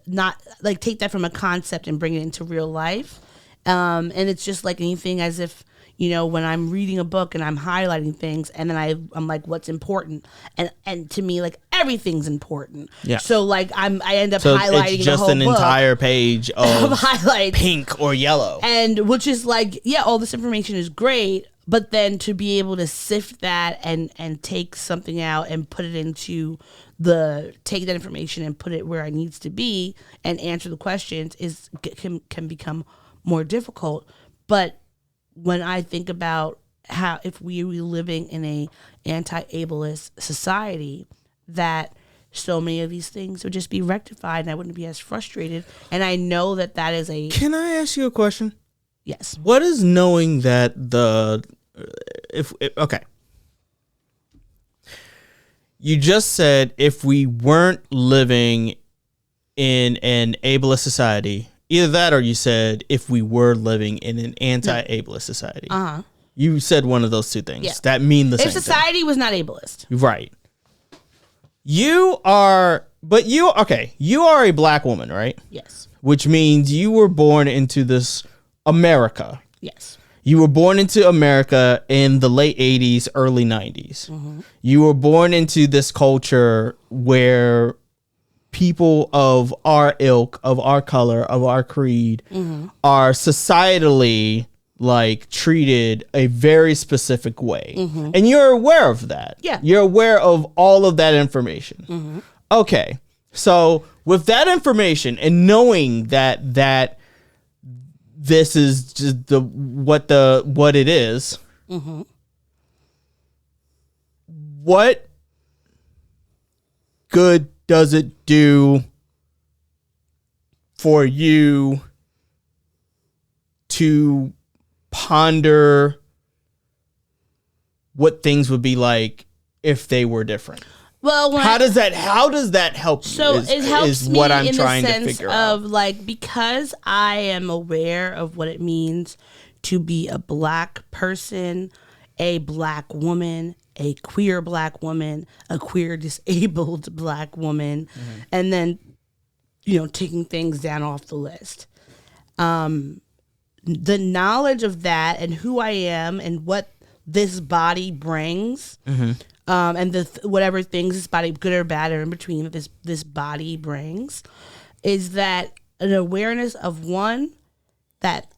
that from a concept and bring it into real life. And it's just like anything, as if, when I'm reading a book and I'm highlighting things and then I'm like, what's important? And to me, like, everything's important. Yeah. So like I end up highlighting it's just the whole an book entire page of highlights, pink or yellow. And which is like, yeah, all this information is great, but then to be able to sift that and take something out and put it into take that information and put it where it needs to be and answer the questions can become more difficult. But when I think about how if we were living in a anti-ableist society, that so many of these things would just be rectified and I wouldn't be as frustrated. And I know that is a... Can I ask you a question? Yes. What is knowing that okay. You just said if we weren't living in an ableist society, either that or you said if we were living in an anti-ableist society. Uh-huh. You said one of those two things. That mean the same thing. If society was not ableist. Right. You are a black woman, right? Yes. Which means you were born into this America. Yes. You were born into America in the late 80s, early 90s. Mm-hmm. You were born into this culture where people of our ilk, of our color, of our creed are societally like treated a very specific way. Mm-hmm. And you're aware of that. Yeah. You're aware of all of that information. Mm-hmm. Okay. So with that information and knowing that this is just what it is, mm-hmm. What good does it do for you to ponder what things would be like if they were different? Well, how does that help? So it helps me what I'm in trying the to sense figure of out. like, because I am aware of what it means to be a black person, a black woman, a queer black woman, a queer disabled black woman, mm-hmm. and then taking things down off the list. The knowledge of that and who I am and what this body brings. Mm-hmm. And whatever things this body, good or bad or in between, that this body brings, is that an awareness of that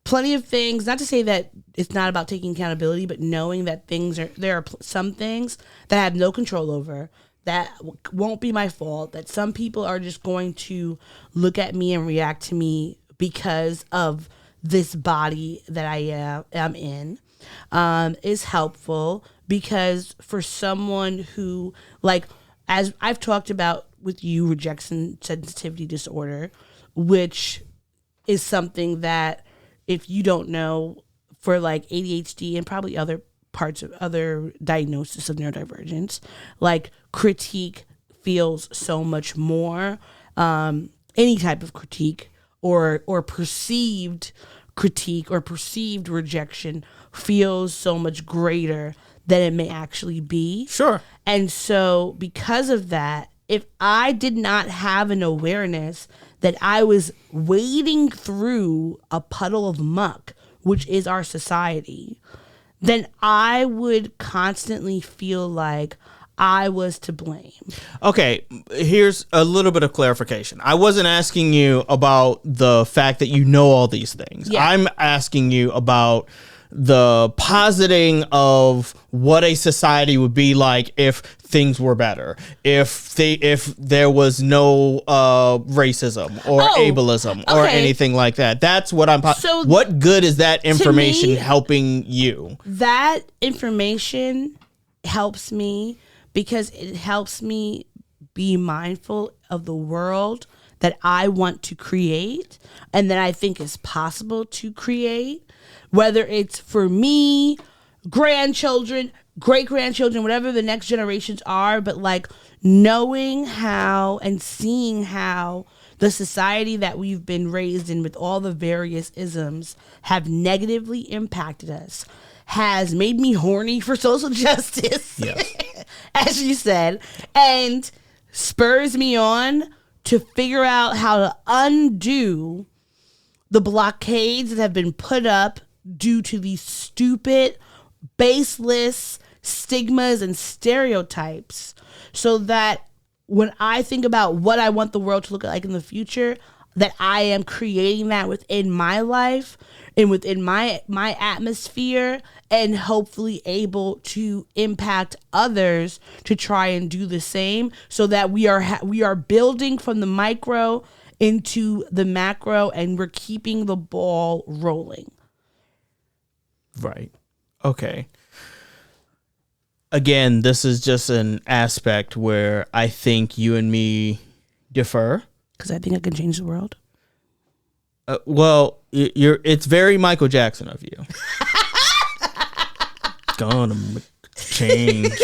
plenty of things, not to say that it's not about taking accountability, but knowing that there are some things that I have no control over, that won't be my fault, that some people are just going to look at me and react to me because of this body that I am in, is helpful. Because for someone who, like, as I've talked about with you, rejection sensitivity disorder, which is something that, if you don't know, for like ADHD and probably other parts of other diagnosis of neurodivergence, like, critique feels so much more, any type of critique or perceived critique or perceived rejection feels so much greater than it may actually be. Sure. And so because of that, if I did not have an awareness that I was wading through a puddle of muck, which is our society, then I would constantly feel like I was to blame. Okay, here's a little bit of clarification. I wasn't asking you about the fact that you know all these things. Yeah. I'm asking you about the positing of what a society would be like if things were better, if there was no racism or ableism or anything like that. That's what I'm. So what good is that information helping you? That information helps me because it helps me be mindful of the world that I want to create and that I think is possible to create. Whether it's for me, grandchildren, great-grandchildren, whatever the next generations are, but like knowing how and seeing how the society that we've been raised in with all the various isms have negatively impacted us has made me horny for social justice, Yes. as you said, and spurs me on to figure out how to undo the blockades that have been put up due to these stupid, baseless stigmas and stereotypes, so that when I think about what I want the world to look like in the future, that I am creating that within my life and within my atmosphere, and hopefully able to impact others to try and do the same, so that we are building from the micro into the macro, and we're keeping the ball rolling. Right. Okay. Again, this is just an aspect where I think you and me differ. Because I think I can change the world. Well, it's very Michael Jackson of you. Gonna make a change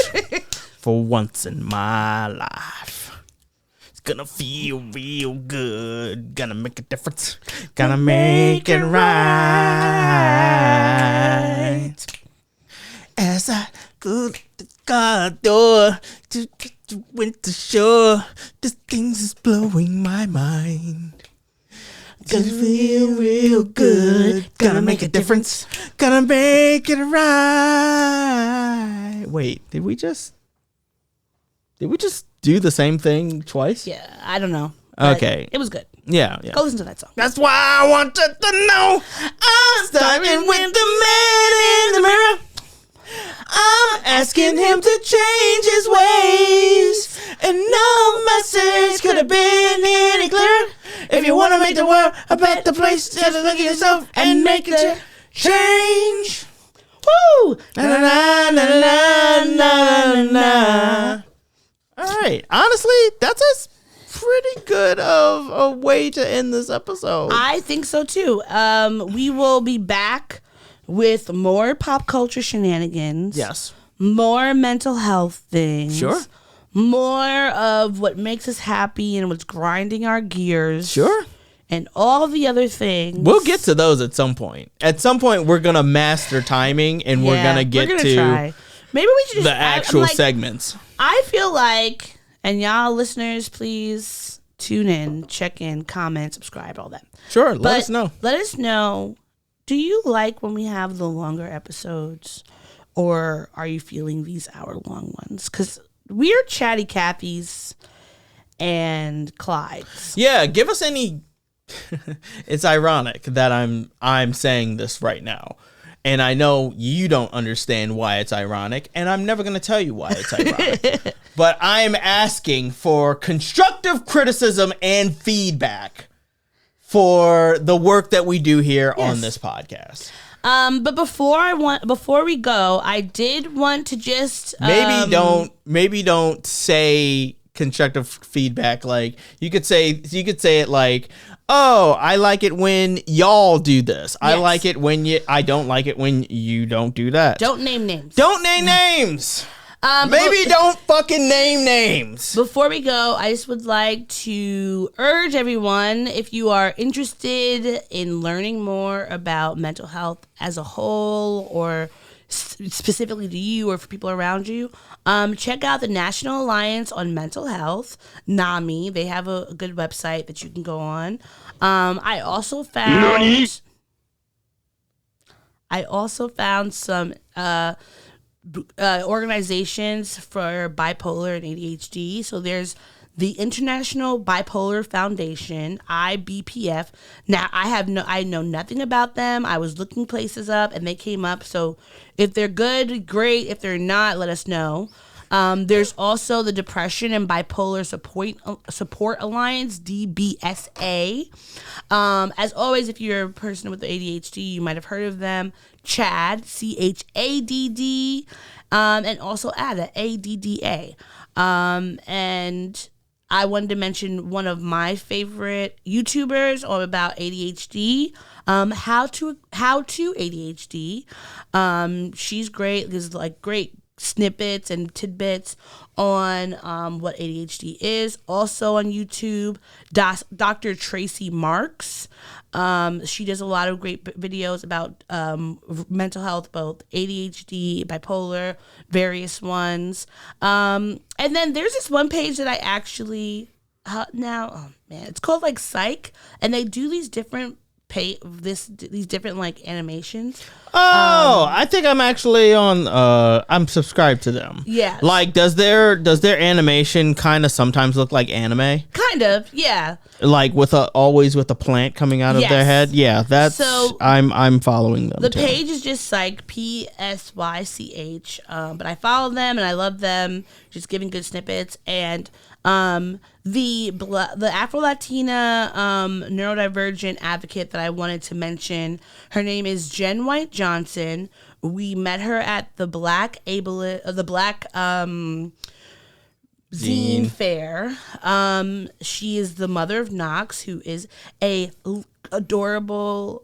for once in my life. It's gonna feel real good. Gonna make a difference. Gonna make it right. As I go to the car door to winter shore, this things is blowing my mind. Gonna feel real good. Gonna make a difference. Gonna make it right. Wait, did we just do the same thing twice? Yeah, I don't know. But Okay. it was good. Yeah. Go listen to that song. That's why I want you to know I'm starting with the man in the mirror. I'm asking him to change his ways, and no message could have been any clearer. If you want to make the world a better place, just look at yourself and make a change. Woo! Na na na na na na na. All right, honestly, that's a pretty good of a way to end this episode. I think so too. We will be back with more pop culture shenanigans. Yes. More mental health things. Sure. More of what makes us happy and what's grinding our gears. Sure. And all the other things. We'll get to those at some point. At some point, we're going to master timing, and we're going to get to try. Maybe we should just the actual segments. I feel like, and y'all listeners, please tune in, check in, comment, subscribe, all that. Sure. Let us know. Let us know. Do you like when we have the longer episodes, or are you feeling these hour-long ones? Because we're Chatty Cathy's and Clyde's. Yeah, give us any. It's ironic that I'm saying this right now, and I know you don't understand why it's ironic, and I'm never going to tell you why it's ironic. But I'm asking for constructive criticism and feedback for the work that we do here on this podcast. But before we go, I did want to just maybe don't say constructive feedback. Like you could say it like, oh, I like it when y'all do this. I like it when I don't like it when you don't do that. Don't name names. Don't name names. Maybe don't fucking name names. Before we go, I just would like to urge everyone, if you are interested in learning more about mental health as a whole, or specifically to you or for people around you, check out the National Alliance on Mental Health, NAMI. They have a good website that you can go on. I also found some organizations for bipolar and ADHD. So there's the International Bipolar Foundation, IBPF. Now I know nothing about them. I was looking places up and they came up. So if they're good, great. If they're not, let us know. There's also the Depression and Bipolar Support Alliance, DBSA. As always, if you're a person with ADHD, you might have heard of them. CHADD, CHADD, and also ADDA, ADDA. And I wanted to mention one of my favorite YouTubers about ADHD, HowToADHD. She's great. There's like great snippets and tidbits on what ADHD is. Also on YouTube, Dr. Tracy Marks. She does a lot of great videos about mental health, both ADHD, bipolar, various ones. And then there's this one page that I actually it's called like Psych, and they do these different these different like animations. I think I'm actually on. I'm subscribed to them. Yeah. Like, does their animation kind of sometimes look like anime? Kind of, yeah. Like always with a plant coming out of their head. Yeah, that's. So I'm following them. The page is just Psych, PSYCH. But I follow them and I love them. Just giving good snippets. And the Afro-Latina neurodivergent advocate that I wanted to mention, her name is Jen White Johnson. We met her at the Black Zine Fair. She is the mother of Knox, who is a adorable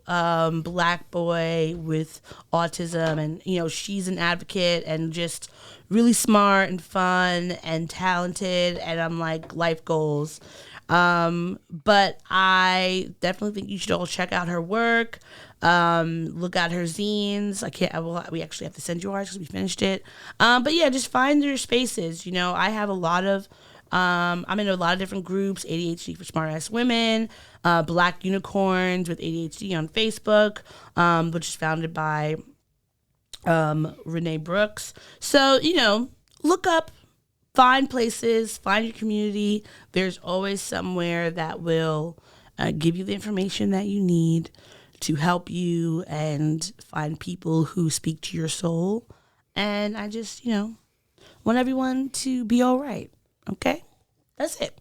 black boy with autism, and she's an advocate and just really smart and fun and talented, and I'm like, life goals. But I definitely think you should all check out her work. Look at her zines. We actually have to send you ours because we finished it. But yeah, just find your spaces. I have a lot of, I'm in a lot of different groups. ADHD for Smart Ass Women, Black Unicorns with ADHD on Facebook, which is founded by Renee Brooks. So, look up, find places, find your community. There's always somewhere that will give you the information that you need to help you and find people who speak to your soul. And I just, want everyone to be all right. Okay? That's it.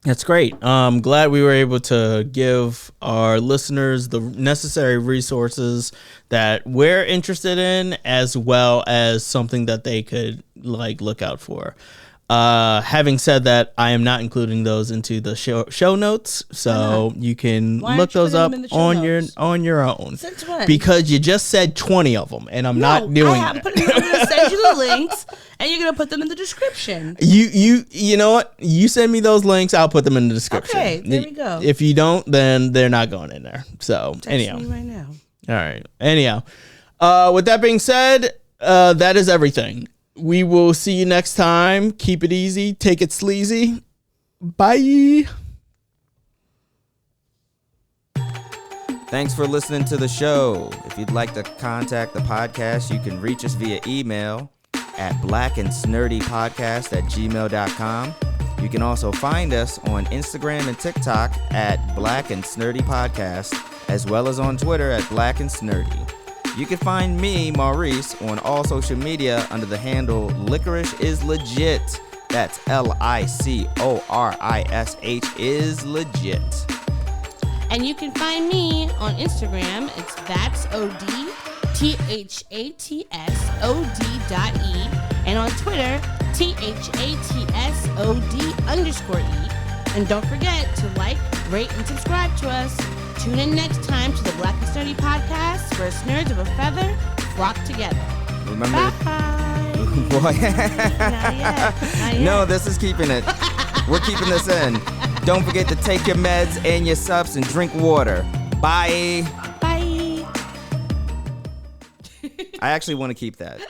That's great. I'm glad we were able to give our listeners the necessary resources that we're interested in, as well as something that they could look out for. Having said that, I am not including those into the show notes, so you can look those up on your own. Since when? Because you just said 20 of them, and I'm not doing that. I'm going to send you the links, and you're going to put them in the description. You know what? You send me those links, I'll put them in the description. Okay, there we go. If you don't, then they're not going in there. So anyhow, me right now. All right. Anyhow, with that being said, that is everything. We will see you next time. Keep it easy. Take it sleazy. Bye. Thanks for listening to the show. If you'd like to contact the podcast, you can reach us via email at blackandsnerdypodcast@gmail.com. You can also find us on Instagram and TikTok at blackandsnerdypodcast, as well as on Twitter at blackandsnerdy. You can find me, Maurice, on all social media under the handle Licorish is Legit. That's LICORISH is legit. And you can find me on Instagram. It's ThatsOD, and on Twitter, THATSOD_E. And don't forget to like, rate, and subscribe to us. Tune in next time to the Black and Sturdy podcast, where nerds of a feather flock together. Remember? Bye. Boy. Not yet. No, this is keeping it. We're keeping this in. Don't forget to take your meds and your subs and drink water. Bye. Bye. I actually want to keep that.